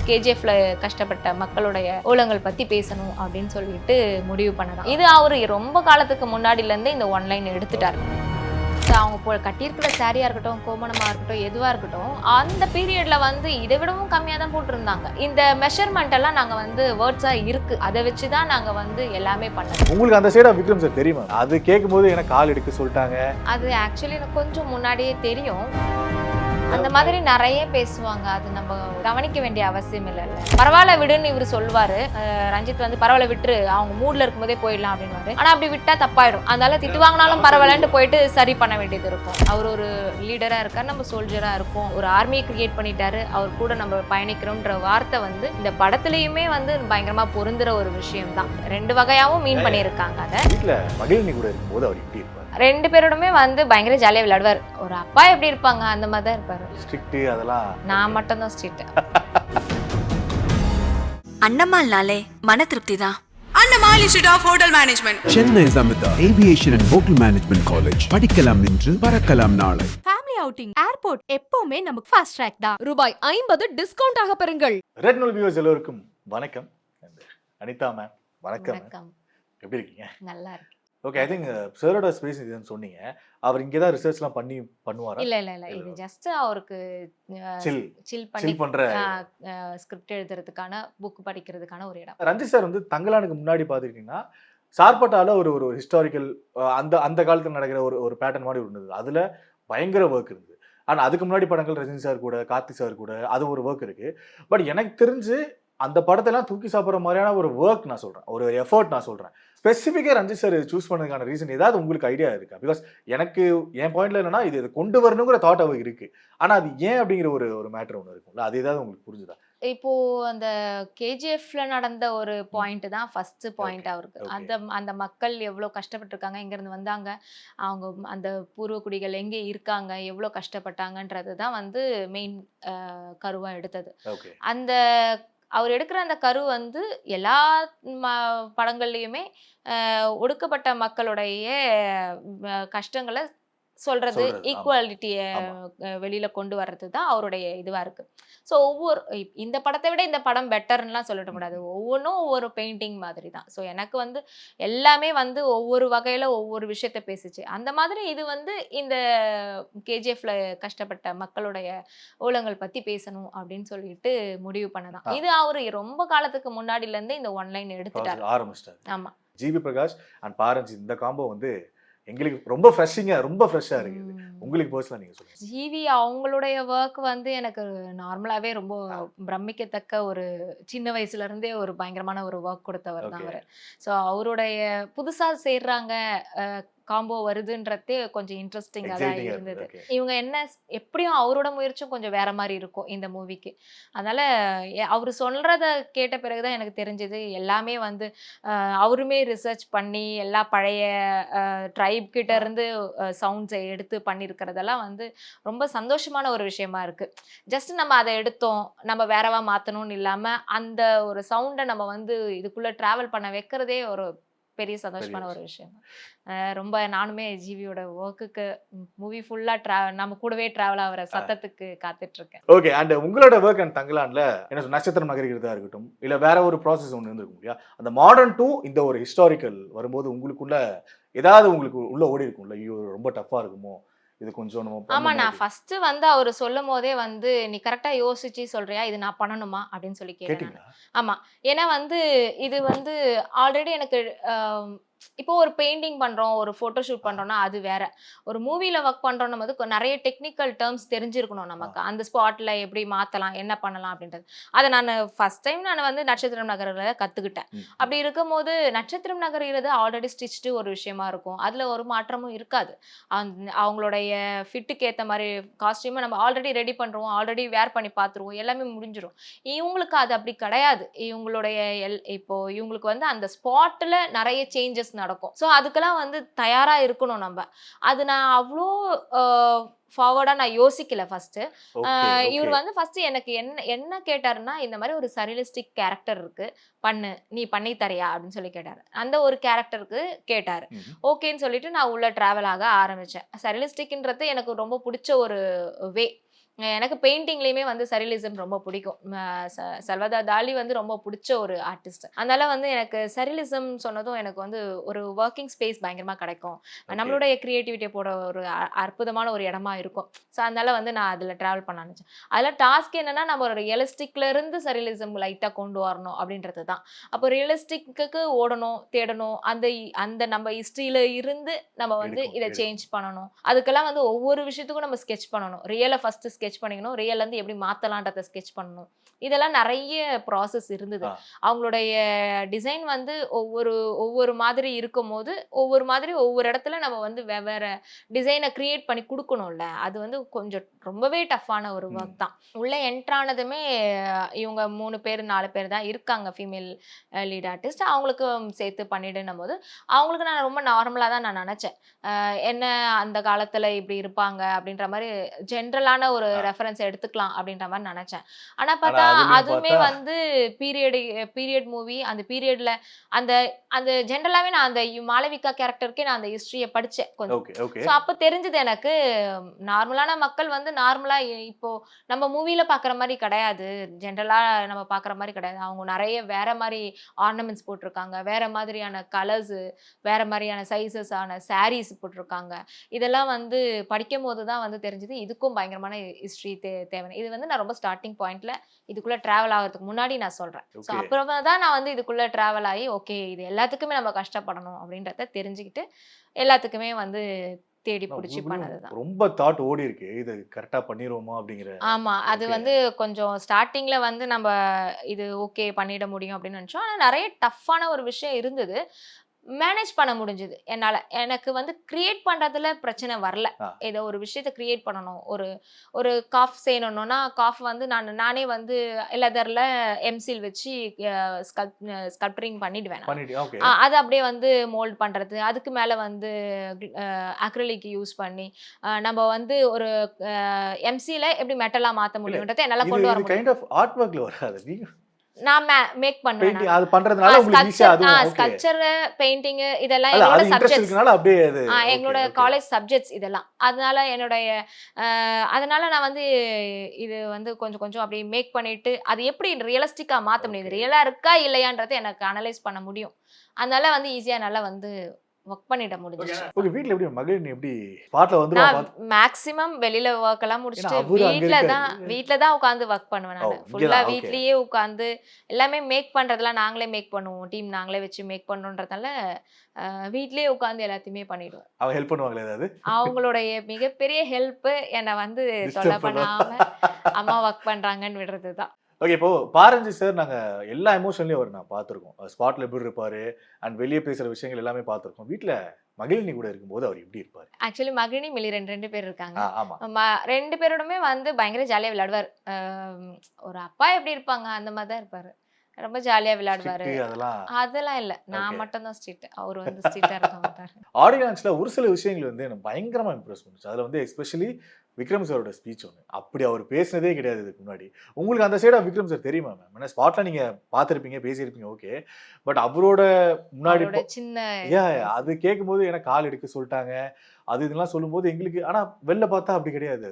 கேஜிஎஃப்ல கஷ்டப்பட்ட மக்களுடைய ஊழங்கள் பத்தி பேசணும் அப்படின்னு சொல்லிட்டு முடிவு பண்ணலாம். இது அவரு ரொம்ப காலத்துக்கு முன்னாடில இருந்து இந்த ஒன்லைன் எடுத்துட்டாரு. அவங்க கட்டியிருக்கிற சாரியா இருக்கட்டும், கோமணமா இருக்கட்டும், எதுவா இருக்கட்டும், அந்த பீரியட்ல வந்து இதை விடவும் கம்மியா தான் போட்டிருந்தாங்க. இந்த மெஷர்மெண்ட் எல்லாம் நாங்க வந்து வேர்ட்ஸா இருக்கு, அதை வச்சுதான் நாங்க வந்து எல்லாமே பண்ணோம். உங்களுக்கு அந்த சைடா விக்ரம் சார் தெரியுமா? அது கேட்கும்போது எனக்கு கால் எடுக்க சொல்லிட்டாங்க. அது ஆக்சுவலி எனக்கு கொஞ்சம் முன்னாடியே தெரியும். அந்த மாதிரி நிறைய பேசுவாங்க, அது நம்ம கவனிக்க வேண்டிய அவசியம் இல்லைல்ல. பரவாயில்ல விடுன்னு இவர் சொல்லுவாரு, ரஞ்சித் வந்து பரவாயில்ல விட்டுரு, அவங்க மூட்ல இருக்கும்போதே போயிடலாம் அப்படின்னு. ஆனா அப்படி விட்டா தப்பாயிடும், அதனால திட்டு வாங்கினாலும் பரவாயில்லன்ட்டு போயிட்டு சரி பண்ண வேண்டியது இருக்கும். அவர் ஒரு லீடரா இருக்காரு, நம்ம சோல்ஜரா இருக்கோம், ஒரு ஆர்மியை கிரியேட் பண்ணிட்டாரு, அவர் கூட நம்ம பயணிக்கிறோம்ன்ற வார்த்தை வந்து இந்த படத்துலயுமே வந்து பயங்கரமா பொருந்துற ஒரு விஷயம் தான். ரெண்டு வகையாவும் மீன் பண்ணியிருக்காங்க. அதை வீட்டுல மகிழினி கூட இருக்கும்போது அவர் எப்படி இருப்பார்? ரெண்டு பேரோடுமே வந்து பயங்கர ஜாலியா விளையாடுவார். ஒரு அப்பா எப்படி இருப்பாங்க அந்த மாதிரி தான் இருப்பாரு. ஸ்ட்ரிக்ட் அதெல்லாம் நான் மட்டும் தான் ஸ்ட்ரிக்ட். அண்ணமால்னாலே மன திருப்தி தான். Annamal institute of hotel management, Chennai Amirtha aviation and hotel management college. படிக்கலாம் இன்று, பறக்கலாம் நாளை. ஃபேமிலி அவுட்டிங், ஏர்போர்ட் எப்பவுமே நமக்கு ஃபாஸ்ட் ட்ராக் தான். ரூபாய் 50 டிஸ்கவுண்ட் ஆக பெறுங்கள். ரெட் நூல் வியூவர்ஸ் எல்லோருக்கும் வணக்கம். அனிதா மேம் வணக்கம். வணக்கம். எப்படி இருக்கீங்க? நல்லா இருக்கு. ஓகே, ஐ திங்க் சாரோட ஸ்பேஸ் இதுன்னு சொன்னீங்க. அவர் இங்கே தான் ரிசர்ச்லாம் பண்ணுவாரா? இல்ல இது ஜஸ்ட் அவருக்கு சில் பண்ற ஸ்கிரிப்ட் எழுதுறதுக்கான, புக் படிக்கிறதுக்கான ஒரு இடம். ரஞ்சித் சார் வந்து தங்கலானுக்கு முன்னாடி பார்த்துருக்கீங்கன்னா சார்பட்டால ஒரு ஹிஸ்டாரிக்கல் அந்த காலத்தில் நடக்கிற ஒரு பேட்டர்ன் மாதிரி இருந்தது. அதுல பயங்கர ஒர்க் இருந்தது. ஆனால் அதுக்கு முன்னாடி படங்கள் ரஜினி சார் கூட, கார்த்திக் சார் கூட அது ஒரு ஒர்க் இருக்கு. பட் எனக்கு தெரிஞ்சு அந்த படத்தெல்லாம் தூக்கி சாப்பிட்ற மாதிரியான ஒரு ஒர்க் நான் சொல்றேன், ஒரு எஃபர்ட் நான் சொல்றேன். ஸ்பெசிஃபிக்காக ரஞ்சித் சார் சூஸ் பண்ணதுக்கான ரீசன் ஏதாவது உங்களுக்கு ஐடியா இருக்கா? பிகாஸ் எனக்கு என் பாயிண்ட்ல என்னன்னா இது கொண்டு வரணுங்கிற தாட் அவருக்கு இருக்கு, ஆனா அது ஏன் அப்படிங்கிற ஒரு மேட்டர் ஒன்று இருக்கும்ல, அது ஏதாவது உங்களுக்கு புரிஞ்சுதா? இப்போ அந்த கேஜிஎஃப்ல நடந்த ஒரு பாயிண்ட் தான் ஃபர்ஸ்ட் பாயிண்ட் அவருக்கு. அந்த மக்கள் எவ்வளோ கஷ்டப்பட்டிருக்காங்க, எங்கேருந்து வந்தாங்க, அவங்க அந்த பூர்வக்குடிகள் எங்கே இருக்காங்க, எவ்வளோ கஷ்டப்பட்டாங்கன்றது தான் வந்து மெயின் கருவா எடுத்தது. அந்த அவர் எடுக்கிற அந்த கரு வந்து எல்லா படங்கள்லையுமே ஒடுக்கப்பட்ட மக்களுடைய கஷ்டங்களை சொல்றது, ஈக்குவாலிட்டியை வெளியில கொண்டு வர்றது தான் அவருடைய இதுவா இருக்கு. ஸோ இந்த படத்தை விட இந்த படம் பெட்டர்னுலாம் சொல்லிட முடியாது, ஒவ்வொன்றும் ஒவ்வொரு பெயிண்டிங் மாதிரி தான். ஸோ எனக்கு வந்து எல்லாமே வந்து ஒவ்வொரு வகையில ஒவ்வொரு விஷயத்த பேசுச்சு. அந்த மாதிரி இது வந்து இந்த கேஜிஎஃப்ல கஷ்டப்பட்ட மக்களுடைய ஊழங்கள் பத்தி பேசணும் அப்படின்னு சொல்லிட்டு முடிவு பண்ணதான். இது அவரு ரொம்ப காலத்துக்கு முன்னாடில இருந்து இந்த ஒன்லைன் எடுத்துட்டாரு, ஆரம்பிச்சிட்டாரு. ஆமா, ஜிபி பிரகாஷ் அண்ட் பாரஞ்சி இந்த காம்போ வந்து எங்களுக்கு ரொம்ப ஃப்ரெஷ்ஷா இருக்குது. உங்களுக்கு பர்சனலா நீங்க சொல்லுங்க. ஜிவி அவங்களுடைய ஒர்க் வந்து எனக்கு நார்மலாவே ரொம்ப பிரமிக்கத்தக்க, ஒரு சின்ன வயசுல இருந்தே ஒரு பயங்கரமான ஒரு ஒர்க் கொடுத்தவர் தான் அவரு. ஸோ அவருடைய புதுசா சேர்றாங்க காம்போ வருதுன்றதே கொஞ்சம் இன்ட்ரெஸ்டிங்காக தான் இருந்தது. இவங்க என்ன எப்படியும் அவரோட முயற்சியும் கொஞ்சம் வேற மாதிரி இருக்கும் இந்த மூவிக்கு. அதனால அவர் சொல்றத கேட்ட பிறகுதான் எனக்கு தெரிஞ்சது எல்லாமே வந்து அவருமே ரிசர்ச் பண்ணி எல்லா பழைய ட்ரைப் கிட்ட இருந்து சவுண்ட்ஸை எடுத்து பண்ணியிருக்கிறதெல்லாம் வந்து ரொம்ப சந்தோஷமான ஒரு விஷயமா இருக்கு. ஜஸ்ட் நம்ம அதை எடுத்தோம், நம்ம வேறவா மாற்றணும்னு இல்லாமல் அந்த ஒரு சவுண்டை நம்ம வந்து இதுக்குள்ளே ட்ராவல் பண்ண வைக்கிறதே ஒரு பெரிய சந்தோஷமான ஒரு விஷயம். ரொம்ப நானுமே ஜிவியோட ஒர்க்குக்கு மூவி ஃபுல்லா நம்ம கூடவே டிராவல் ஆகிற சத்தத்துக்கு காத்துட்டு இருக்கேன். ஓகே, அண்ட் உங்களோட ஒர்க் அண்ட் தங்கலான்ல என்ன நட்சத்திரம் நகர்கிறதா இருக்கட்டும், இல்ல வேற ஒரு ப்ராசஸ் ஒன்று இருந்திருக்கும் இல்லையா? அந்த மாடர்ன் டு இந்த ஒரு ஹிஸ்டாரிக்கல் வரும்போது உங்களுக்குள்ள ஏதாவது உங்களுக்கு உள்ள ஓடி இருக்கும்ல, ஐயோ ரொம்ப டஃப்பா இருக்குமோ இது கொஞ்சம்? ஆமா, நான் ஃபர்ஸ்ட் வந்து அவர் சொல்லும் போதே வந்து நீ கரெக்டா யோசிச்சு சொல்றியா, இது நான் பண்ணணுமா அப்படின்னு சொல்லி கேட்டேன். ஆமா, ஏன்னா வந்து இது வந்து ஆல்ரெடி எனக்கு இப்போ ஒரு பெயிண்டிங் பண்றோம், ஒரு போட்டோ ஷூட் பண்றோம்னா அது வேற, ஒரு மூவில ஒர்க் பண்றோம் போது நிறைய டெக்னிக்கல் டேர்ம்ஸ் தெரிஞ்சிருக்கணும் நமக்கு. அந்த ஸ்பாட்ல எப்படி மாத்தலாம், என்ன பண்ணலாம் அப்படின்றது அதை நான் ஃபர்ஸ்ட் டைம் நான் வந்து நட்சத்திரம் நகரில் கத்துக்கிட்டேன். அப்படி இருக்கும் போது நட்சத்திரம் நகர்கிறது ஆல்ரெடி ஸ்டிச்சு ஒரு விஷயமா இருக்கும், அதுல ஒரு மாற்றமும் இருக்காது. அவங்களுடைய ஃபிட்டுக்கு ஏற்ற மாதிரி காஸ்டியூமை நம்ம ஆல்ரெடி ரெடி பண்றோம், ஆல்ரெடி வேர் பண்ணி பார்த்துருவோம், எல்லாமே முடிஞ்சிடும். இவங்களுக்கு அது அப்படி கிடையாது. இவங்களுடைய இப்போ இவங்களுக்கு வந்து அந்த ஸ்பாட்ல நிறைய சேஞ்சஸ் நடக்கும். ஸோ அதுக்கெல்லாம் வந்து தயாரா இருக்கணும் நம்ம. அது நான் அவ்வளோ ஃபார்வர்டா நான் யோசிக்கல ஃபர்ஸ்ட். இவர் வந்து ஃபர்ஸ்ட் எனக்கு என்ன கேட்டாருன்னா, இந்த மாதிரி ஒரு சரியலிஸ்டிக் கேரக்டர் இருக்கு, நீ பண்ணி தரியா அப்படின்னு சொல்லி கேட்டாரு. அந்த ஒரு கேரக்டருக்கு கேட்டாரு. ஓகேன்னு சொல்லிட்டு நான் உள்ள டிராவல் ஆக ஆரம்பிச்சேன். சரியலிஸ்டிக்ன்றது எனக்கு ரொம்ப பிடிச்ச ஒரு வே. எனக்கு பெயிண்டிங்லேயுமே வந்து சரியலிசம் ரொம்ப பிடிக்கும். சல்வதார் தாலி வந்து ரொம்ப பிடிச்ச ஒரு ஆர்டிஸ்ட். அதனால வந்து எனக்கு சரியலிசம் சொன்னதும் எனக்கு வந்து ஒரு ஒர்க்கிங் ஸ்பேஸ் பயங்கரமா கிடைக்கும். நம்மளுடைய கிரியேட்டிவிட்டியை போட ஒரு அற்புதமான ஒரு இடமா இருக்கும். ஸோ அதனால வந்து நான் அதில் ட்ராவல் பண்ண நினச்சேன். அதில் டாஸ்க் என்னன்னா நம்ம ஒரு ரியலிஸ்டிக்ல இருந்து சரியலிசம் லைட்டாக கொண்டு வரணும் அப்படின்றது தான். அப்போ ரியலிஸ்டிக்கு ஓடணும், தேடணும். அந்த நம்ம ஹிஸ்ட்ரியில இருந்து நம்ம வந்து இதை சேஞ்ச் பண்ணணும். அதுக்கெல்லாம் வந்து ஒவ்வொரு விஷயத்துக்கும் நம்ம ஸ்கெட்ச் பண்ணணும். ரியலை ஃபர்ஸ்ட் ஸ்கெட்ச் பண்ணிக்கணும். ரியல் வந்து எப்படி மாத்தலான்றத ஸ்கெட்ச் பண்ணணும். இதெல்லாம் நிறைய ப்ராசஸ் இருந்தது. அவங்களுடைய டிசைன் வந்து ஒவ்வொரு மாதிரி இருக்கும்போது ஒவ்வொரு மாதிரி ஒவ்வொரு இடத்துல நம்ம வந்து வெவ்வேறு டிசைனை கிரியேட் பண்ணி கொடுக்கணும்ல. அது வந்து கொஞ்சம் ரொம்பவே டஃப்பான ஒரு ஒர்க் தான். உள்ள என்ட்ரானதுமே இவங்க 3 பேர் 4 பேர் தான் இருக்காங்க ஃபீமேல் லீட் ஆர்டிஸ்ட். அவங்களுக்கு சேர்த்து பண்ணிடுன்னும் போது அவங்களுக்கு நான் ரொம்ப நார்மலாக தான் நான் நினச்சேன். என்ன அந்த காலத்தில் இப்படி இருப்பாங்க அப்படின்ற மாதிரி ஜென்ரலான ஒரு ரெஃபரன்ஸ் எடுத்துக்கலாம் அப்படின்ற மாதிரி நினச்சேன். ஆனால் பார்த்தா அதுவுமே வந்து பீரியட் மூவி. அந்த பீரியட்ல அந்த அந்த ஜென்ரலாகவே நான் அந்த மாளவிகா கேரக்டருக்கே நான் அந்த ஹிஸ்ட்ரியை படித்தேன் கொஞ்சம். ஸோ அப்போ தெரிஞ்சது எனக்கு நார்மலான மக்கள் வந்து நார்மலாக இப்போ நம்ம மூவியில் பார்க்குற மாதிரி கிடையாது. ஜென்ரலாக நம்ம பார்க்குற மாதிரி கிடையாது. அவங்க நிறைய வேற மாதிரி ஆர்னமெண்ட்ஸ் போட்டிருக்காங்க, வேற மாதிரியான கலர்ஸு, வேற மாதிரியான சைஸஸ் ஆன சாரீஸ் போட்டிருக்காங்க. இதெல்லாம் வந்து படிக்கும் போது தான் வந்து தெரிஞ்சது இதுக்கும் பயங்கரமான ஹிஸ்ட்ரி தேவை. இது வந்து நான் ரொம்ப ஸ்டார்டிங் பாயிண்ட்ல இதுக்குள்ள டிராவல் ஆகிறதுக்கு முன்னாடி நான் சொல்றேன். ஸோ அப்புறமா தான் நான் வந்து இதுக்குள்ள டிராவல் ஆகி ஓகே இது எல்லாத்துக்குமே நம்ம கஷ்டப்படணும் அப்படின்றத தெரிஞ்சுக்கிட்டு எல்லாத்துக்குமே வந்து தேடி பிடிச்சி பண்ணதுதான். ரொம்ப தாட் ஓடி இருக்கு இது கரெக்டா பண்ணிடுவோமா அப்படிங்கிற. ஆமா, அது வந்து கொஞ்சம் ஸ்டார்டிங்ல வந்து நம்ம இது ஓகே பண்ணிட முடியும் அப்படின்னு நினைச்சோம். ஆனா நிறைய டஃப்பான ஒரு விஷயம் இருந்தது. மேனேஜ் பண்ண முடிஞ்சது என்னால. எனக்கு வந்து கிரியேட் பண்றதுல பிரச்சனை வரல. ஏதோ ஒரு விஷயத்த கிரியேட் பண்ணணும். ஒரு காஃப் செய்யணும்னா காஃப் வந்து நானே வந்து லெதர்ல எம்சில் வச்சு ஸ்கல்ப்டரிங் பண்ணிடுவேன். அது அப்படியே வந்து மோல்ட் பண்றது, அதுக்கு மேல வந்து அக்ரிலிக் யூஸ் பண்ணி நம்ம வந்து ஒரு எம்சில எப்படி மெட்டலா மாத்த முடியும்ன்றதை என்னால கொண்டு வர முடியும். கைண்ட் ஆஃப் ஆர்ட் ஒர்க்ல வராது. நான் மேக் பண்ணுவேன். அது பண்றதுனால உங்களுக்கு ஈஸியா அதுவும் ஓகே. ஸ்கல்ப்சர், பெயிண்டிங் இதெல்லாம் எங்களோட சப்ஜெக்ட்ஸ். அப்படியே அது எங்களோட காலேஜ் சப்ஜெக்ட்ஸ் இதெல்லாம். அதனால நான் வந்து இது வந்து கொஞ்சம் அப்படியே மேக் பண்ணிட்டு அது எப்படி ரியலிஸ்டிக்கா மாத்த முடியுது, ரியலா இருக்கா இல்லையான்றதை எனக்கு அனலைஸ் பண்ண முடியும். அதனால வந்து ஈஸியா நல்லா வந்து ஒர்க் பண்ணிட முடிஞ்சிச்சு. உங்க வீட்ல எப்படி மகளிர் எப்படி ஸ்பாட்ல வந்துருவா? மேக்ஸிமம் வெளியில ஒர்க் எல்லாம் முடிச்சிட்டு வீட்ல தான் உட்கார்ந்து ஒர்க் பண்ணுவேன். நான் ஃபுல்லா வீட்லயே உட்கார்ந்து எல்லாமே மேக் பண்றதெல்லாம் நாங்களே மேக் பண்ணுவோம். டீம் நாங்களே வச்சு மேக் பண்றோம்ன்றதால வீட்லயே உட்கார்ந்து எல்லாத்தையுமே பண்ணிடுவோம். அவங்க ஹெல்ப் பண்ணுவாங்களா ஏதாவது? அவங்களுடைய மிகப்பெரிய ஹெல்ப் என்ன வந்து தொல்லை பண்ணாம அம்மா ஒர்க் பண்றாங்கன்னு விடுறதுதான். ஓகே, இப்போ பாரஞ்சி சார் நாங்க எல்லா எமோஷன்லயும் அவர் நான் பார்த்துருக்கோம். ஸ்பாட்ல எப்படி இருப்பாரு அண்ட் வெளியே பேசுற விஷயங்கள் எல்லாமே பார்த்துருக்கோம். வீட்ல மகிழினி கூட இருக்கும்போது அவர் எப்படி இருப்பாரு? ஆக்சுவலி மகிழினி மிலி ரெண்டு பேர் இருக்காங்க. ஆமா. 2 பேரோடமே வந்து பயங்கர ஜாலியா விளையாடுவார். ஒரு அப்பா எப்படி இருப்பாங்க அந்த மாதிரி தான் இருப்பாரு. ரொம்ப ஜாலியா விளையாடுவாரு. அதெல்லாம் இல்ல, நான் மட்டும் தான் ஸ்ட்ரிக்ட். அவர் வந்து ஸ்ட்ரிக்ட்டா இருக்க மாட்டாரு. ஆடியன்ஸ்ல ஒரு சில விஷயங்கள் வந்து எனக்கு பயங்கரமா இம்ப்ரெஸ் பண்ணுச்சு. அதுல வந்து எஸ்பெஷலி விக்ரம் சாரோட ஸ்பீச் ஒன்று. அப்படி அவர் பேசினதே கிடையாது இதுக்கு முன்னாடி. உங்களுக்கு அந்த சைடா விக்ரம் சார் தெரியுமா மேம்? ஏன்னா ஸ்பாட்ல நீங்க பார்த்துருப்பீங்க, பேசியிருப்பீங்க, ஓகே. பட் அவரோட முன்னாடி சின்ன அது கேட்கும்போது எனக்கு கால் எடுக்க சொல்லிட்டாங்க, அது இதெல்லாம் சொல்லும்போது எங்களுக்கு. ஆனா வெளில பார்த்தா அப்படி கிடையாது.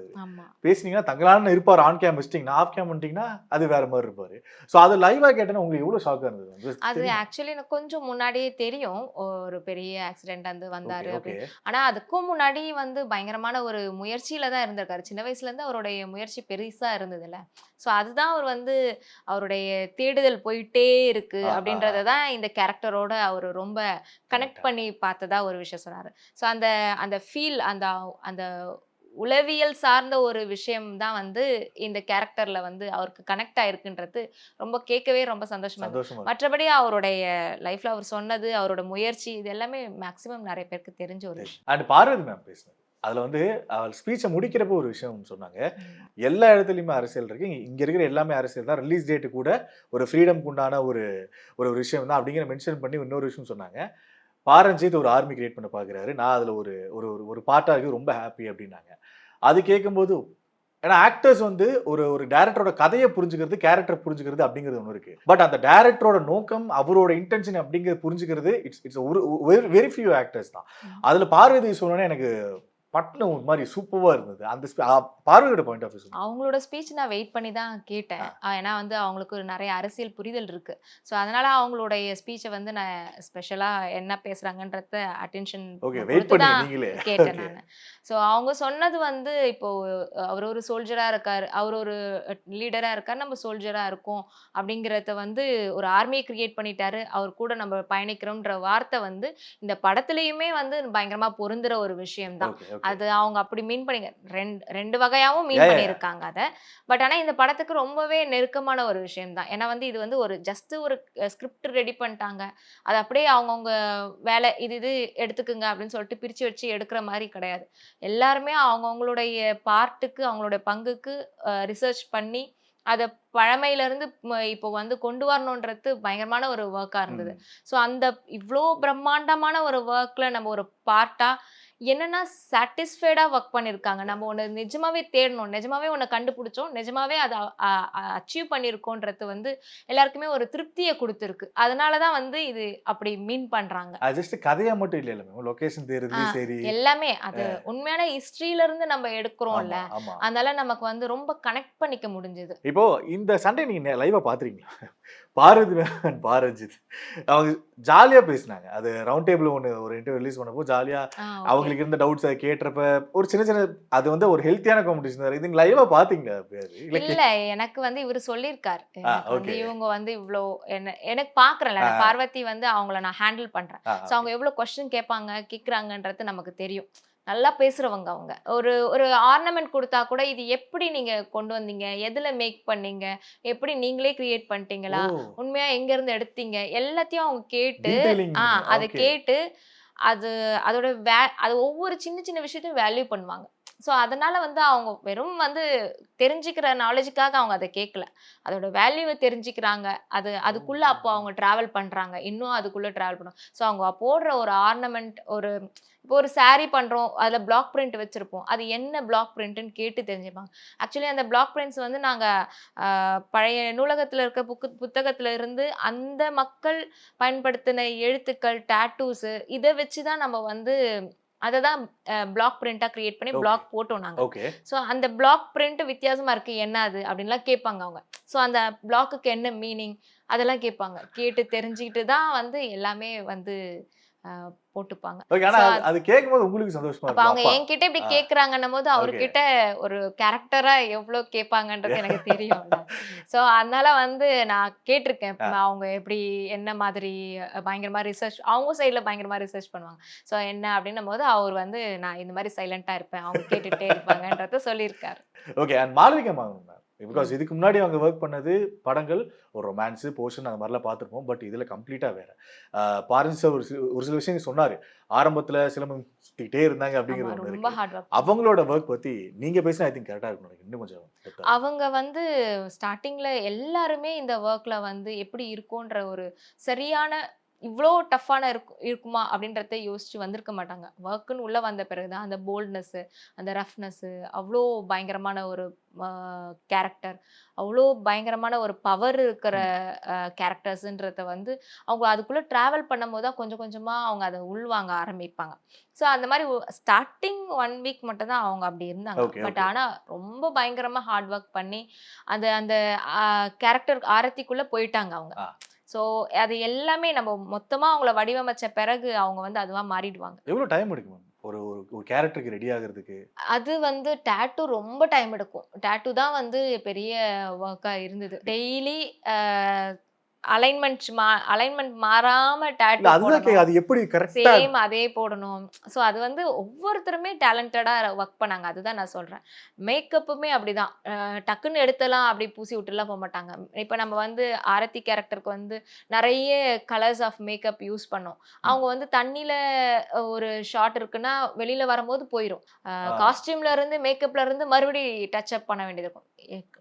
பேசுனீங்கன்னா தங்களான இருப்பார், ஆன் கேம் வச்சிட்டீங்கன்னா ஆஃப் கேம் பண்ணிட்டீங்கன்னா அது வேற மாதிரி இருப்பாரு. ஸோ அது லைவா கேட்டேன்னா உங்களுக்கு எவ்வளவு ஷாக்கா இருந்தது? அது ஆக்சுவலி எனக்கு கொஞ்சம் முன்னாடியே தெரியும் ஒரு பெரிய ஆக்சிடென்ட் வந்து வந்தாரு அப்படின்னு. ஆனா அதுக்கும் முன்னாடி வந்து பயங்கரமான ஒரு முயற்சியில தான் இருந்திருக்காரு. சின்ன வயசுல இருந்து அவருடைய முயற்சி பெருசா இருந்ததுல. ஸோ அதுதான் அவர் வந்து அவருடைய தேடுதல் போயிட்டே இருக்கு அப்படின்றத தான் இந்த கேரக்டரோட அவர் ரொம்ப கனெக்ட் பண்ணி பார்த்ததா ஒரு விஷயம் சொன்னாரு. ஸோ அந்த ஃபீல், அந்த உளவியல் சார்ந்த ஒரு விஷயம் தான் வந்து இந்த கேரக்டர்ல வந்து அவருக்கு கனெக்ட் ஆயிருக்குன்றது ரொம்ப கேட்கவே ரொம்ப சந்தோஷமா இருக்கு. மற்றபடி அவருடைய லைஃப்ல அவர் சொன்னது, அவரோட முயற்சி, இது எல்லாமே மேக்சிமம் நிறைய பேருக்கு தெரிஞ்ச ஒரு விஷயம். அண்ட் பார்வதி மேம் பேசுனது அதுல வந்து அவர் ஸ்பீச்சை முடிக்கிறப்போ ஒரு விஷயம் சொன்னாங்க. எல்லா இடத்துலையுமே அரசியல் இருக்கு, இங்க இருக்கிற எல்லாமே அரசியல் தான், ரிலீஸ் டேட்டு கூட ஒரு ஃப்ரீடம்க்கு உண்டான ஒரு விஷயம் தான் அப்படிங்கிற மென்ஷன் பண்ணி இன்னொரு விஷயம் சொன்னாங்க. பாரஞ்சித் ஒரு ஆர்மி கிரியேட் பண்ண பார்க்குறாரு, நான் அதில் ஒரு பார்ட்டாக இருக்கு, ரொம்ப ஹாப்பி அப்படின்னாங்க. அது கேட்கும்போது ஏன்னா ஆக்டர்ஸ் வந்து ஒரு டேரக்டரோட கதையை புரிஞ்சுக்கிறது, கேரக்டர் புரிஞ்சுக்கிறது அப்படிங்கிறது ஒன்று இருக்கு. பட் அந்த டேரக்டரோட நோக்கம், அவரோட இன்டென்ஷன் அப்படிங்கிறது புரிஞ்சுக்கிறது இட்ஸ் வெரி ஃபியூ ஆக்டர்ஸ் தான். அதில் பார்வதி சொன்னோன்னே எனக்கு பட்ன ஒரு மாதிரி சூப்பராக இருந்தது. அந்த பார்வையோட பாயிண்ட் ஆஃப் வியூ. அவங்களோட ஸ்பீச் நான் வெயிட் பண்ணி தான் கேட்டேன். ஏன்னா வந்து அவங்களுக்கு ஒரு நிறைய அரசியல் புரிதல் இருக்கு. ஸோ அதனால அவங்களுடைய ஸ்பீச்சை வந்து நான் ஸ்பெஷலா என்ன பேசுறாங்கன்றத அட்டென்ஷன் ஓகே, வெயிட் கொடுத்து பண்ணி தான் நீங்களே. கேட்டேன் ஓகே. நான். ஸோ அவங்க சொன்னது வந்து இப்போ அவர் ஒரு சோல்ஜரா இருக்காரு, அவர் ஒரு லீடரா இருக்காரு, நம்ம சோல்ஜரா இருக்கோம் அப்படிங்கிறத வந்து ஒரு ஆர்மியை கிரியேட் பண்ணிட்டாரு, அவர் கூட நம்ம பயணிக்கிறோம்ன்ற வார்த்தை வந்து இந்த படத்துலயுமே வந்து பயங்கரமா பொருந்துற ஒரு விஷயம் தான். Okay, okay. அது அவங்க அப்படி மீன் பண்ணி ரெண்டு வகையாவும் மீன் பண்ணியிருக்காங்க அத. பட் ஆனா இந்த படத்துக்கு ரொம்பவே நெருக்கமான ஒரு விஷயம் தான். ஏன்னா வந்து இது வந்து ஒரு ஜஸ்ட் ஒரு ஸ்கிரிப்ட் ரெடி பண்ணிட்டாங்க. அது அப்படியே அவங்கவங்க வேலை இது எடுத்துக்குங்க அப்படின்னு சொல்லிட்டு பிரிச்சு வச்சு எடுக்கிற மாதிரி கிடையாது. எல்லாருமே அவங்கவங்களுடைய பார்ட்டுக்கு அவங்களுடைய பங்குக்கு ரிசர்ச் பண்ணி அத பழமையிலிருந்து இப்போ வந்து கொண்டு வரணுன்றது பயங்கரமான ஒரு ஒர்க்கா இருந்தது. ஸோ அந்த இவ்ளோ பிரம்மாண்டமான ஒரு ஒர்க்ல நம்ம ஒரு பார்ட்டா என்னன்னா சாட்டிஸ்ஃபைடா ஒர்க் பண்ணியிருக்காங்க. நம்ம ஒண்ணு நிஜமாவே தேடணும், நிஜமாவே ஒண்ண கண்டுபிடிச்சோம், நிஜமாவே அத அச்சீவ் பண்ணியிருக்கோன்றது வந்து எல்லாருக்குமே ஒரு திருப்திய குடுத்திருக்கு. அதனால தான் வந்து இது அப்படி மீன் பண்றாங்க. அது ஜஸ்ட் கதையா மட்டும் இல்ல மேம். லொகேஷன் தேர்றதுலயும் சரி. எல்லாமே அது உண்மையான ஹிஸ்டரியில இருந்து நம்ம எடுக்கிறோம்ல. ஆமா, ஆமா. அதனால நமக்கு வந்து ரொம்ப கனெக்ட் பண்ணிக்க முடிஞ்சது. இப்போ இந்த சண்டே நீங்க லைவா பாத்துறீங்களா? பாரதி மேம் பாரஞ்சித் அவங்க ஜாலியா பேசினாங்க. அது ரவுண்ட் டேபிள் ஒரு இன்டர்வியூ ரிலீஸ் பண்ணப்போ ஜாலியா ஓகே. அவங்களுக்கு இருந்த டவுட்ஸ் அதை கேட்டப்ப ஒரு சின்ன சின்ன அது வந்து ஒரு ஹெல்த்தியான காம்படிஷன் தான். இது லைவா பாத்தீங்களா? இல்ல எனக்கு வந்து இவரு சொல்லியிருக்காரு. எனக்கு வந்து ஓகே. இவங்க வந்து இவ்ளோ எனக்கு பாக்குறேன்ல, நான் பார்வதி வந்து அவங்கள நான் ஹேண்டில் பண்றேன். சோ அவங்க எவ்வளவு கொஸ்டின் கேக்குறாங்கன்றது நமக்கு தெரியும். நல்லா பேசுறவங்க அவங்க. ஒரு ஒரு ஆர்னமெண்ட் குடுத்தா கூட இது எப்படி நீங்க கொண்டு வந்தீங்க? எதுல மேக் பண்ணீங்க? எப்படி நீங்களே கிரியேட் பண்ணிட்டீங்களா? உண்மையா எங்க இருந்து எடுத்தீங்க? எல்லாத்தையும் அவங்க கேட்டு அத கேட்டு அது அதோட அது ஒவ்வொரு சின்ன சின்ன விஷயத்தையும் வேல்யூ பண்ணுவாங்க. ஸோ அதனால வந்து அவங்க வெறும் வந்து தெரிஞ்சுக்கிற நாலேஜுக்காக அவங்க அதை கேட்கல. அதோட வேல்யூவை தெரிஞ்சுக்கிறாங்க. அதுக்குள்ள அப்போ அவங்க டிராவல் பண்றாங்க. இன்னும் அதுக்குள்ள டிராவல் பண்ணுவாங்க. ஸோ அவங்க போடுற ஒரு ஆர்னமெண்ட் இப்போ ஒரு சாரி பண்றோம். அதுல பிளாக் பிரிண்ட் வச்சிருப்போம். அது என்ன பிளாக் பிரிண்ட்னு கேட்டு தெரிஞ்சுப்பாங்க. ஆக்சுவலி அந்த பிளாக் பிரிண்ட்ஸ் வந்து நாங்க பழைய நூலகத்துல இருக்க புத்தகத்துல இருந்து அந்த மக்கள் பயன்படுத்தின எழுத்துக்கள், டாட்டூஸ் இதை வச்சுதான் நம்ம வந்து அததான் பிளாக் பிரிண்டா கிரியேட் பண்ணி பிளாக் போட்டோம் நாங்க. ஓகே. ஸோ அந்த பிளாக் பிரிண்ட் வித்தியாசமா இருக்கு, என்ன அது அப்படின்லாம் கேட்பாங்க அவங்க. ஸோ அந்த பிளாக்குக்கு என்ன மீனிங் அதெல்லாம் கேட்பாங்க. கேட்டு தெரிஞ்சுக்கிட்டு தான் வந்து எல்லாமே வந்து போட்டுப்பாங்க. ஓகே. ஆனா அது கேட்கும்போது உங்களுக்கு சந்தோஷமா அப்ப இருக்கும். அவங்க என்கிட்ட இப்படி கேக்குறாங்கன்னும் போது அவர்கிட்ட ஒரு கேரக்டரா எவ்வளவு கேட்பாங்கன்றது எனக்கு தெரியும்ல. சோ அதனால வந்து நான் கேட்டிருக்கேன். அவங்க எப்படி என்ன மாதிரி பயங்கரமா ரிசர்ச் அவங்க சைடுல பயங்கரமா ரிசர்ச் பண்ணுவாங்க. சோ என்ன அப்படின்னும் போது அவர் வந்து நான் இந்த மாதிரி சைலண்டா இருப்பேன், அவங்க கேட்டுட்டே இருப்பாங்கன்றத சொல்லியிருக்காரு. Okay. And Malavika ma'am because இதுக்கு முன்னாடி அவங்க ஒர்க் பண்ணது படங்கள் ஒரு ரொமான்ஸ் போர்ஷன் அந்த மாதிரிலாம் பார்த்துருப்போம். பட் இதுல கம்ப்ளீட்டா வேற. பாரஞ்சித் சார் ஒரு சில விஷயங்கள் சொன்னாரு. ஆரம்பத்துல சிலம்பம் சுத்திக்கிட்டே இருந்தாங்க அப்படிங்கிறது ஒண்ணு ரொம்ப இருக்கு. Hard work. அவங்களோட ஒர்க் பத்தி நீங்க பேசினா ஐ திங்க் கரெக்டா இருக்கும். இன்னும் கொஞ்சம் depth ஆ. அவங்க வந்து ஸ்டார்டிங்ல எல்லாருமே இந்த ஒர்க்ல வந்து எப்படி இருக்கும்ன்ற ஒரு சரியான இவ்ளோ டஃப்பான இருக்குமா அப்படின்றத யோசிச்சு வந்திருக்க மாட்டாங்க. ஒர்க்குன்னு உள்ள வந்த பிறகுதான் அந்த போல்ட்னஸ், அந்த ரஃப்னஸ், அவ்வளோ பயங்கரமான ஒரு கேரக்டர், அவ்வளோ பயங்கரமான ஒரு பவர் இருக்கிற கேரக்டர்ஸ்ன்றத வந்து அவங்க அதுக்குள்ள டிராவல் பண்ணும்போது தான் கொஞ்சம் கொஞ்சமா அவங்க அதை உள்வாங்க ஆரம்பிப்பாங்க. ஸோ அந்த மாதிரி ஸ்டார்டிங் 1 வீக் மட்டும் தான் அவங்க அப்படி இருந்தாங்க. Okay, but okay. ஆனா ரொம்ப பயங்கரமா ஹார்ட் ஒர்க் பண்ணி அந்த அந்த கேரக்டர் ஆரத்திக்குள்ள போயிட்டாங்க அவங்க. ஸோ அது எல்லாமே நம்ம மொத்தமா அவங்கள வடிவமைச்ச பிறகு அவங்க வந்து அதுவா மாறிடுவாங்க. எவ்வளவு டைம் எடுக்கும் மேம் ஒரு ஒரு கேரக்டருக்கு ரெடி ஆகிறதுக்கு? அது வந்து டாட்டூ ரொம்ப டைம் எடுக்கும். டாட்டூ தான் வந்து பெரிய ஒர்க்கா இருந்தது. டெய்லி அலைன்மெண்ட் மாறாம இல்ல டாட்டூ அதுதான் போடணும். அது எப்படி கரெக்டா சேம் அதே போடணும். ஸோ அது வந்து ஒவ்வொருத்தருமே டேலண்டடா ஒர்க் பண்ணாங்க. அதுதான் நான் சொல்றேன். மேக்கப்புமே அப்படிதான். டக்குன்னு எடுத்தலாம் அப்படி பூசி விட்டுலாம் போக மாட்டாங்க. இப்ப நம்ம வந்து ஆரத்தி கேரக்டருக்கு வந்து நிறைய கலர்ஸ் ஆஃப் மேக்கப் யூஸ் பண்ணோம். அவங்க வந்து தண்ணியில ஒரு ஷாட் இருக்குன்னா வெளியில வரும்போது போயிரும். காஸ்டியூம்ல இருந்து மேக்கப்ல இருந்து மறுபடி டச் அப் பண்ண வேண்டியது இருக்கும்.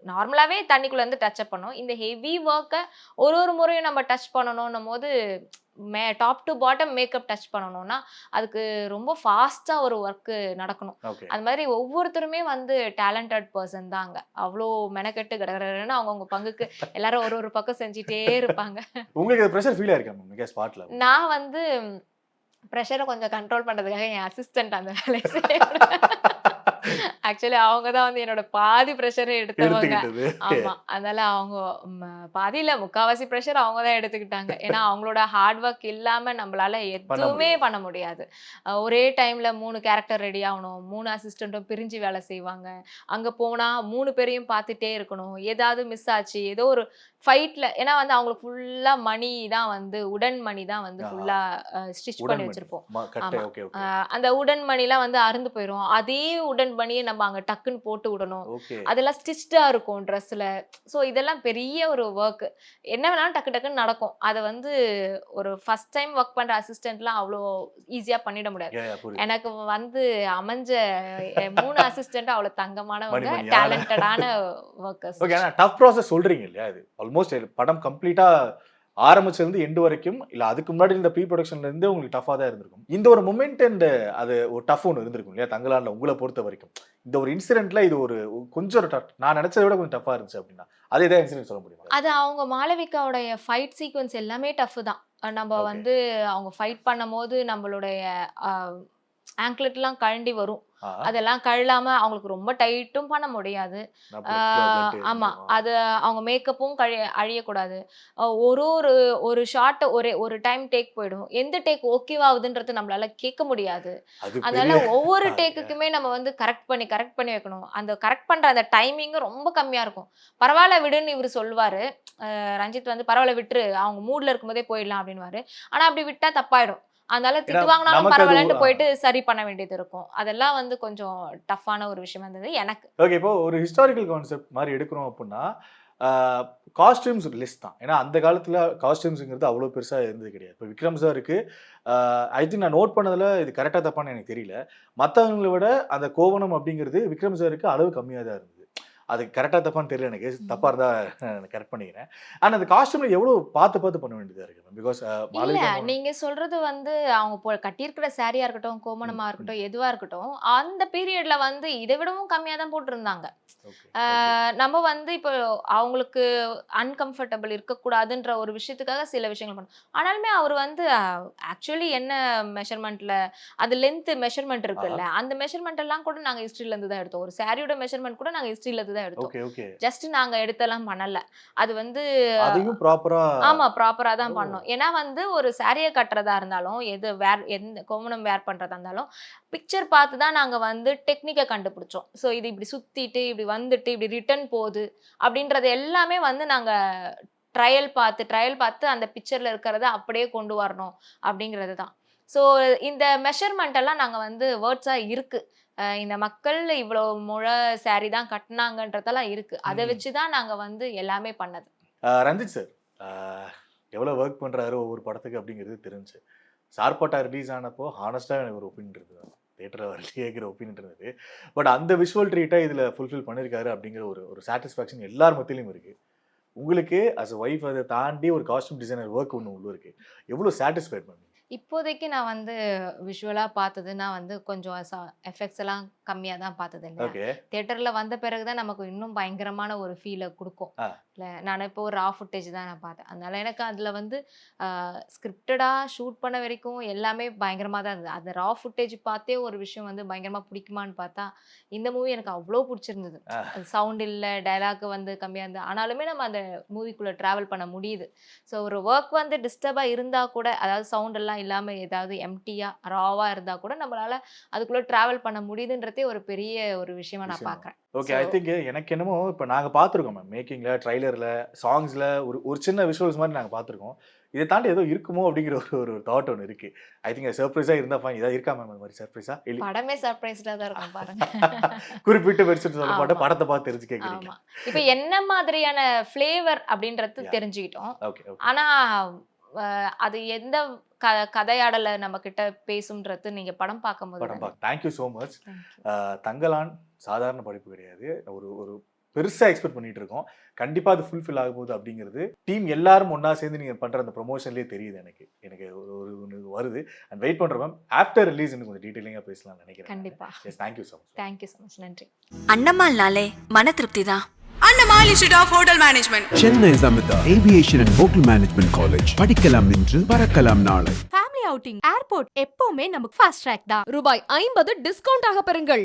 நார்மலாவே தண்ணிக்குள்ள இருந்து டச் அப் பண்ணும். இந்த ஹெவி ஒர்க்கை ஒரு முறையும் நம்ம டச் பண்ணணும்னும் போது top to bottom makeup touch பண்ணணும்னா அதுக்கு ரொம்ப ஃபாஸ்டா ஒரு ஒர்க் நடக்கணும். அது மாதிரி ஒவ்வொருத்தருமே வந்து டேலண்டட் பர்சன் தான் அங்க. அவ்வளோ மெனக்கெட்டு கடகடன்னு அவங்கவுங்க பங்குக்கு எல்லாரும் ஒரு பக்கம் செஞ்சுட்டே இருப்பாங்க. உங்களுக்கு பிரஷர் ஃபீல் ஆயிருக்கா மேம் ஸ்பாட்ல? நான் வந்து ப்ரெஷரை கொஞ்சம் கண்ட்ரோல் பண்றதுக்காக என் அசிஸ்டன்ட் அந்த வேலையை ஆக்சுவலி அவங்க தான் வந்து என்னோட பாதி ப்ரெஷரை எடுத்தவங்க. எடுத்துக்கிட்டது. ஆமா. அதனால அவங்க பாதி இல்ல, முக்காவாசி ப்ரெஷர் அவங்க தான் எடுத்துக்கிட்டாங்க. ஏன்னா அவங்களோட ஹார்ட் ஒர்க் இல்லாம நம்மளால எதுவுமே பண்ண முடியாது. ஒரே டைம்ல 3 கேரக்டர் ரெடி ஆகணும். 3 அசிஸ்டன்ட்டும் பிரிஞ்சு வேலை செய்வாங்க. அங்க போனா 3 பேரையும் பார்த்துட்டே இருக்கணும். ஏதாவது மிஸ் ஆச்சு, ஏதோ ஒரு ஃபைட்ல, ஏன்னா வந்து அவங்களுக்கு ஃபுல்லா மணி தான் வந்து உடன் மணி தான் வந்து ஃபுல்லா ஸ்டிச் பண்ணி வச்சிருப்போம். ஆமா. ஓகே ஓகே அந்த உடன் மணிலாம் வந்து அறுந்து போயிடும். அதே உடன் மணியை நம்ம அங்க டக்குன்னு போட்டு விடணும். ஓகே. அதெல்லாம் ஸ்டிச்டா இருக்கும் ட்ரெஸ்ல. ஸோ இதெல்லாம் பெரிய ஒரு ஒர்க். என்ன வேணாலும் டக்கு டக்குன்னு நடக்கும். அதை வந்து ஒரு ஃபர்ஸ்ட் டைம் ஒர்க் பண்ற அசிஸ்டன்ட்லாம் அவ்வளோ ஈஸியா பண்ணிட முடியாது. புரியுது. எனக்கு வந்து அமைஞ்ச 3 அசிஸ்டன்ட் அவ்வளோ தங்கமானவங்க, மணிமணியான. டேலண்டடான ஒர்க்கர்ஸ். ஓகே. ஆனா டஃப் ப்ராசஸ் சொல்றீங்க இல்லையா, இது ஆல்மோஸ்ட் படம் கம்ப்ளீட்டா ஆரம்பிச்சதுல இருந்து எண்டு வரைக்கும், இல்ல அதுக்கு முன்னாடி இந்த ப்ரீ ப்ரொடக்ஷன்ல இருந்து உங்களுக்கு டஃபா தான் இருந்திருக்கும். இந்த ஒரு மொமெண்ட் அண்ட் அது ஒரு டஃப் ஒன்று இருந்திருக்கும் இல்லையா தங்கலான்ல உங்களை பொறுத்த வரைக்கும். இந்த ஒரு இன்சிடென்ட்ல இது ஒரு கொஞ்சம் ஒரு tough, நான் நினைச்சதை விட கொஞ்சம் டஃபா இருந்துச்சு அப்படின்னா அது எதாவது இன்சிடென்ட் சொல்ல முடியுமா? அது அவங்க மாளவிகாவுடைய ஃபைட் சீக்வன்ஸ் எல்லாமே டஃப் தான். நம்ம Okay. வந்து அவங்க ஃபைட் பண்ணும்போது நம்மளுடைய ஆங்க்லெட்லாம் கழண்டி வரும். ஆ, அதெல்லாம் கழலாம அவங்களுக்கு ரொம்ப டைட்டும் பண்ண முடியாது. நான் blood ஆமா. இருந்துருமா? அது அவங்க மேக்கப்பும் அழியக்கூடாது. ஒரு ஒரு ஒரு ஷாட் ஒரு டைம் டேக் போயிடும். எந்த டேக் ஓகேவாகுதுன்றது நம்மளால கேட்க முடியாது. அது அதனால பெரிய ஒவ்வொரு ஆ, டேக்குக்குமே நம்ம வந்து கரெக்ட் பண்ணி வைக்கணும். அந்த கரெக்ட் பண்ற அந்த டைமிங் ரொம்ப கம்மியா இருக்கும். பரவாயில்ல விடுன்னு இவர் சொல்வாரு. ரஞ்சித் வந்து பரவாயில்ல விட்டுரு, அவங்க மூட்ல இருக்கும்போதே போயிடலாம் அப்படின்னுவாரு. ஆனா அப்படி விட்டா தப்பாயிடும். அதனால ஏன்னா திட்டு வாங்கினாலும் நமக்கு அது பரவாயில்லன்ட்டு போயிட்டு சரி பண்ண வேண்டியது இருக்கும். அதெல்லாம் வந்து கொஞ்சம் டஃப்பான ஒரு விஷயமா இருந்தது எனக்கு. ஓகே. இப்போ ஒரு ஹிஸ்டாரிக்கல் கான்செப்ட் மாதிரி எடுக்கிறோம் அப்படின்னா காஸ்டியூம்ஸ் லிஸ்ட் தான். ஏன்னா அந்த காலத்துல காஸ்டியூம்ஸுங்கிறது அவ்வளோ பெருசா இருந்தது கிடையாது. இப்போ விக்ரம் சாருக்கு ஐ திங்க் நான் நோட் பண்ணதுல இது கரெக்டாக தப்பான்னு எனக்கு தெரியல. மற்றவங்களை விட அந்த கோவணம் அப்படிங்கிறது விக்ரம் சாருக்கு அளவு கம்மியாக தான் இருந்தது. அது கரெக்டாக தப்பான்னு தெரியல எனக்கு. தப்பாக இருந்தால் கரெக்ட் பண்ணிக்கிறேன். ஆனால் அந்த காஸ்டியூம்ல எவ்வளோ பார்த்து பண்ண வேண்டியதாக இருக்கு. பிகாஸ் இல்ல, நீங்க சொல்றது வந்து அவங்க கட்டியிருக்கிற சாரியா இருக்கட்டும், கோமணமா இருக்கட்டும், எதுவா இருக்கட்டும், அந்த பீரியட்ல வந்து இதை விடவும் கம்மியா தான் போட்டிருந்தாங்க. நம்ம வந்து இப்போ அவங்களுக்கு அன்கம்ஃபர்டபுள் இருக்கக்கூடாதுன்ற ஒரு விஷயத்துக்காக சில விஷயங்கள் பண்ணோம். ஆனாலுமே அவர் வந்து ஆக்சுவலி என்ன மெஷர்மெண்ட்ல அது லென்த் மெஷர்மெண்ட் இருக்குல்ல, அந்த மெஷர்மெண்ட் எல்லாம் கூட நாங்க ஹிஸ்டரியில இருந்து தான் எடுத்தோம். ஒரு சாரியோட மெஷர்மெண்ட் கூட நாங்க ஹிஸ்டரியில இருந்து தான் எடுத்தோம். Okay okay. ஜஸ்ட் நாங்க எடுத்தெல்லாம் பண்ணல. அது வந்து அதையும் ப்ராப்பரா ஆமா ப்ராப்பரா தான் பண்ணோம். ஏன்னா வந்து ஒரு சாரியை கட்டுறதா இருந்தாலும், எந்த கோமணம் வேர் பண்றதா இருந்தாலும் பிக்சர் பார்த்து தான் நாங்க வந்து டெக்னிக்கை கண்டுபிடிச்சோம். ஸோ இது இப்படி சுத்திட்டு இப்படி வந்துட்டு இப்படி ரிட்டர்ன் போகுது அப்படின்றது எல்லாமே வந்து நாங்க ட்ரையல் பார்த்து அந்த பிக்சர்ல இருக்கிறத அப்படியே கொண்டு வரணும் அப்படிங்கிறது தான். ஸோ இந்த மெஷர்மெண்ட் எல்லாம் நாங்க வந்து வேர்ட்ஸா இருக்கு. இந்த மக்கள் இவ்வளோ முழ சாரி தான் கட்டினாங்கன்றதெல்லாம் இருக்கு. அதை வச்சு தான் நாங்க வந்து எல்லாமே பண்ணது. ரஞ்சித் சார் எவ்வளோ ஒர்க் பண்ணுறாரு ஒவ்வொரு படத்துக்கு அப்படிங்கிறது தெரிஞ்சு. சார்பாட்டா ரிலீஸ் ஆனப்போ ஹானஸ்ட்டாக எனக்கு ஒரு ஒப்பீனியன் இருந்தது. தேட்டரில் வரலையேங்கிற ஒப்பீனியன் இருந்தது. பட் அந்த விஷுவல் ட்ரீட்டாக இதில் ஃபுல்ஃபில் பண்ணியிருக்காரு அப்படிங்கிற ஒரு சாட்டிஸ்ஃபேக்ஷன் எல்லார் மத்தியிலையும் இருக்குது. உங்களுக்கு அஸ் அ ஒய்ஃப் அதை தாண்டி ஒரு காஸ்டியூம் டிசைனர் ஒர்க் ஒன்று உள்ள இருக்குது. எவ்வளோ சாட்டிஸ்ஃபைட் பண்ணி? இப்போதைக்கு நான் வந்து விஷுவலா பார்த்ததுன்னா வந்து கொஞ்சம் எஃபெக்ட்ஸ் எல்லாம் கம்மியா தான் பார்த்தது இல்லையா. ஓகே. தியேட்டர்ல வந்த பிறகுதான் நமக்கு இன்னும் பயங்கரமான ஒரு ஃபீலை கொடுக்கும். இல்லை, நான் இப்போ ஒரு ரா ஃபுட்டேஜ் தான் நான் பார்த்தேன். அதனால எனக்கு அதில் வந்து ஸ்கிரிப்டடா ஷூட் பண்ண வரைக்கும் எல்லாமே பயங்கரமாக தான் இருந்தது. அந்த ரா ஃபுட்டேஜ் பார்த்தே ஒரு விஷயம் வந்து பயங்கரமாக பிடிக்குமான்னு பார்த்தா இந்த மூவி எனக்கு அவ்வளோ பிடிச்சிருந்தது. அது சவுண்ட் இல்லை, டைலாக் வந்து கம்மியாக இருந்தது. ஆனாலுமே நம்ம அந்த மூவிக்குள்ளே ட்ராவல் பண்ண முடியுது. ஸோ ஒரு ஒர்க் வந்து டிஸ்டர்பாக இருந்தால் கூட, அதாவது சவுண்ட் எல்லாம் இல்லாமல் ஏதாவது எம்டியாக ராவாக இருந்தால் கூட நம்மளால அதுக்குள்ளே ட்ராவல் பண்ண முடியுதுன்றதே ஒரு பெரிய ஒரு விஷயமா நான் பார்க்குறேன். ஓகே. ஐ திங்க் எனக்கு என்னமோ இப்போ நாங்கள் பார்த்துருக்கோம் மேம், மேக்கிங்கில், ட்ரைலரில், சாங்ஸில் ஒரு சின்ன விஷுவல்ஸ் மாதிரி நாங்கள் பார்த்துருக்கோம். இதை தாண்டி ஏதோ இருக்குமோ அப்படிங்கிற ஒரு தாட் ஒன்று இருக்குது. ஐ திங்க் சர்ப்ரைஸாக இருந்தால் ஃபைன். ஏதாவது இருக்கா மேம் அந்த மாதிரி சர்ப்ரைஸாக? இல்லை, படமே சர்ப்ரைஸ்டாக தான் இருக்கும் பாருங்க. குறிப்பிட்டு மெரிச்சுட்டு சொல்ல மாட்டேன், படத்தை பார்த்து தெரிஞ்சு கேட்குறீங்க. ஆமா. இப்போ என்ன மாதிரியான ஃப்ளேவர் அப்படின்றது தெரிஞ்சுக்கிட்டோம். Okay okay. ஆனா அது எந்த கதையாடலை நம்ம கிட்ட பேசும்ன்றது நீங்க படம் பார்க்கும்போது படம் பார்க்க தேங்க்யூ ஸோ மச். தங்கலான் சாதாரண படிப்பு கிடையாது. ஒரு பெருசாக எக்ஸ்பெக்ட் பண்ணிட்டு இருக்கோம். கண்டிப்பாக அது ஃபுல்ஃபில் ஆக போகுது அப்படிங்கிறது டீம் எல்லாரும் ஒன்றா சேர்ந்து நீங்கள் பண்ணுற அந்த ப்ரொமோஷன்லேயே தெரியுது. எனக்கு ஒரு வருது. அண்ட் வெயிட் பண்ணுறோம் மேம். ஆஃப்டர் ரிலீஸ் இன்னும் கொஞ்சம் டீட்டெயிலிங்காக பேசலாம்னு நினைக்கிறேன். கண்டிப்பா. Yes, thank you so much. Thank you so much. நன்றி. அண்ணம்மாள்னாலே மன திருப்தி தான். Annamal institute of hotel management. Chennai Samitha aviation and hotel management college. படிக்கலாம் இன்று, பறக்கலாம் நாளை. ஃபேமிலியோட அவுட்டிங், ஏர்போர்ட் எப்பவுமே நமக்கு ஃபாஸ்ட் ட்ராக் தான். ரூபாய் 50 டிஸ்கவுண்ட் ஆக பெறுங்கள்.